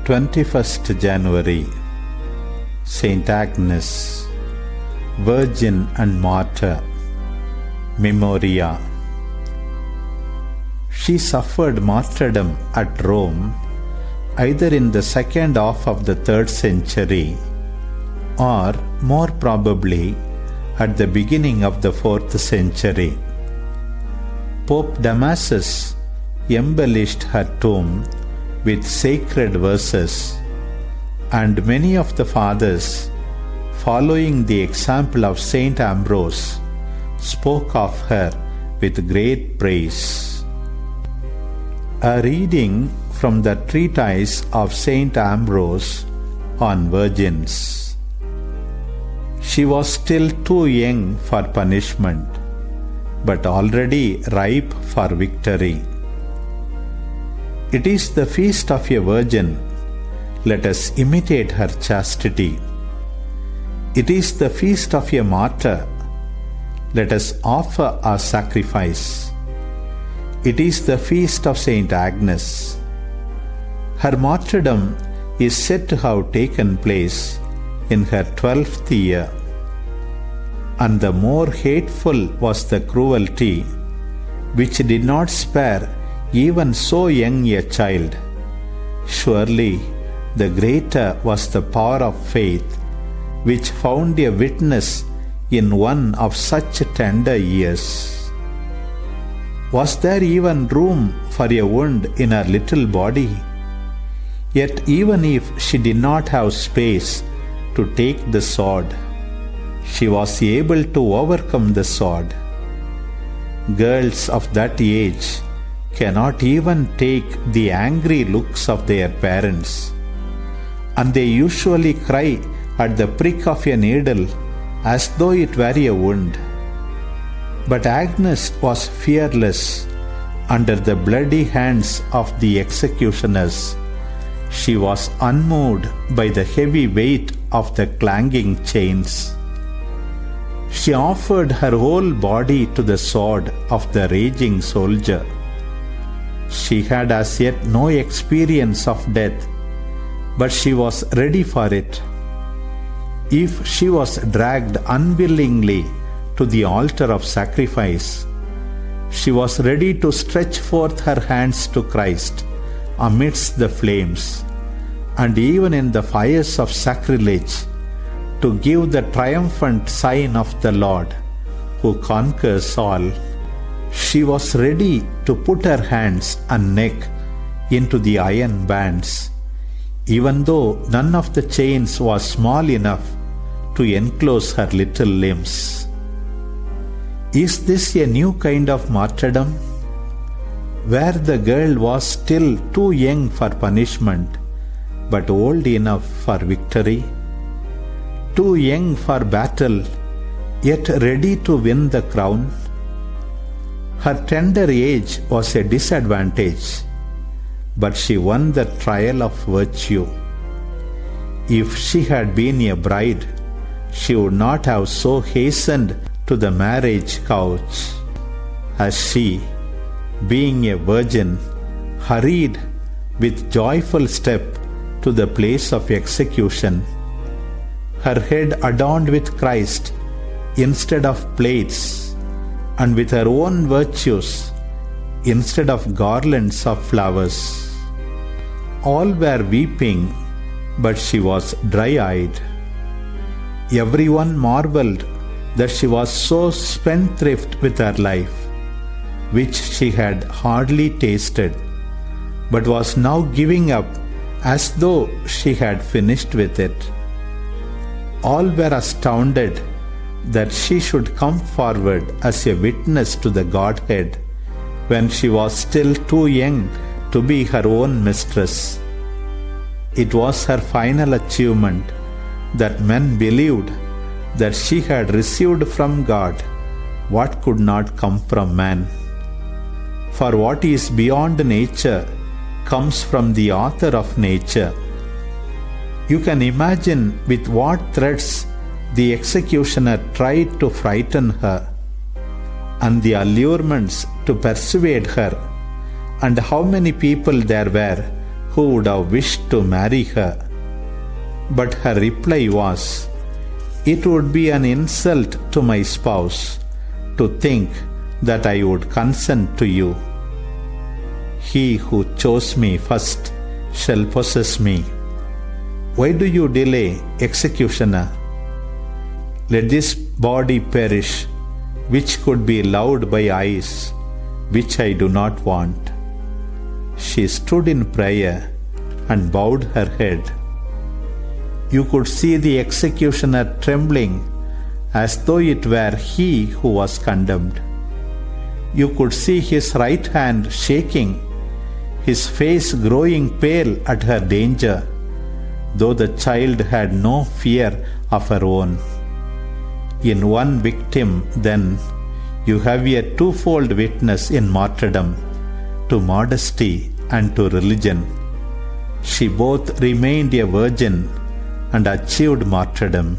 21st January, St. Agnes, Virgin and Martyr, Memoria. She suffered martyrdom at Rome either in the second half of the 3rd century or, more probably, at the beginning of the 4th century. Pope Damasus embellished her tomb with sacred verses, and many of the fathers, following the example of Saint Ambrose, spoke of her with great praise. A reading from the treatise of Saint Ambrose on Virgins. She was still too young for punishment, but already ripe for victory. It is the feast of a virgin. Let us imitate her chastity. It is the feast of a martyr. Let us offer our sacrifice. It is the feast of St. Agnes. Her martyrdom is said to have taken place in her 12th year. And the more hateful was the cruelty, which did not spare even so young a child. Surely the greater was the power of faith, which found a witness in one of such tender years. Was there even room for a wound in her little body? Yet even if she did not have space to take the sword, she was able to overcome the sword. Girls of that age cannot even take the angry looks of their parents, and they usually cry at the prick of a needle as though it were a wound. But Agnes was fearless under the bloody hands of the executioners. She was unmoved by the heavy weight of the clanging chains. She offered her whole body to the sword of the raging soldier. She had as yet no experience of death, but she was ready for it. If she was dragged unwillingly to the altar of sacrifice, she was ready to stretch forth her hands to Christ amidst the flames, and even in the fires of sacrilege, to give the triumphant sign of the Lord, who conquers all. She was ready to put her hands and neck into the iron bands, even though none of the chains was small enough to enclose her little limbs. Is this a new kind of martyrdom, where the girl was still too young for punishment, but old enough for victory? Too young for battle, yet ready to win the crown? Her tender age was a disadvantage, but she won the trial of virtue. If she had been a bride, she would not have so hastened to the marriage couch as she, being a virgin, hurried with joyful step to the place of execution, her head adorned with Christ instead of plates, and with her own virtues instead of garlands of flowers. All were weeping, but she was dry-eyed. Everyone marveled that she was so spendthrift with her life, which she had hardly tasted, but was now giving up as though she had finished with it. All were astounded that she should come forward as a witness to the Godhead when she was still too young to be her own mistress. It was her final achievement that men believed that she had received from God what could not come from man. For what is beyond nature comes from the author of nature. You can imagine with what threats the executioner tried to frighten her, and the allurements to persuade her, and how many people there were who would have wished to marry her. But her reply was, "It would be an insult to my spouse to think that I would consent to you. He who chose me first shall possess me. Why do you delay, executioner? Let this body perish, which could be loved by eyes, which I do not want." She stood in prayer and bowed her head. You could see the executioner trembling as though it were he who was condemned. You could see his right hand shaking, his face growing pale at her danger, though the child had no fear of her own. In one victim, then, you have a twofold witness in martyrdom, to modesty and to religion. She both remained a virgin and achieved martyrdom.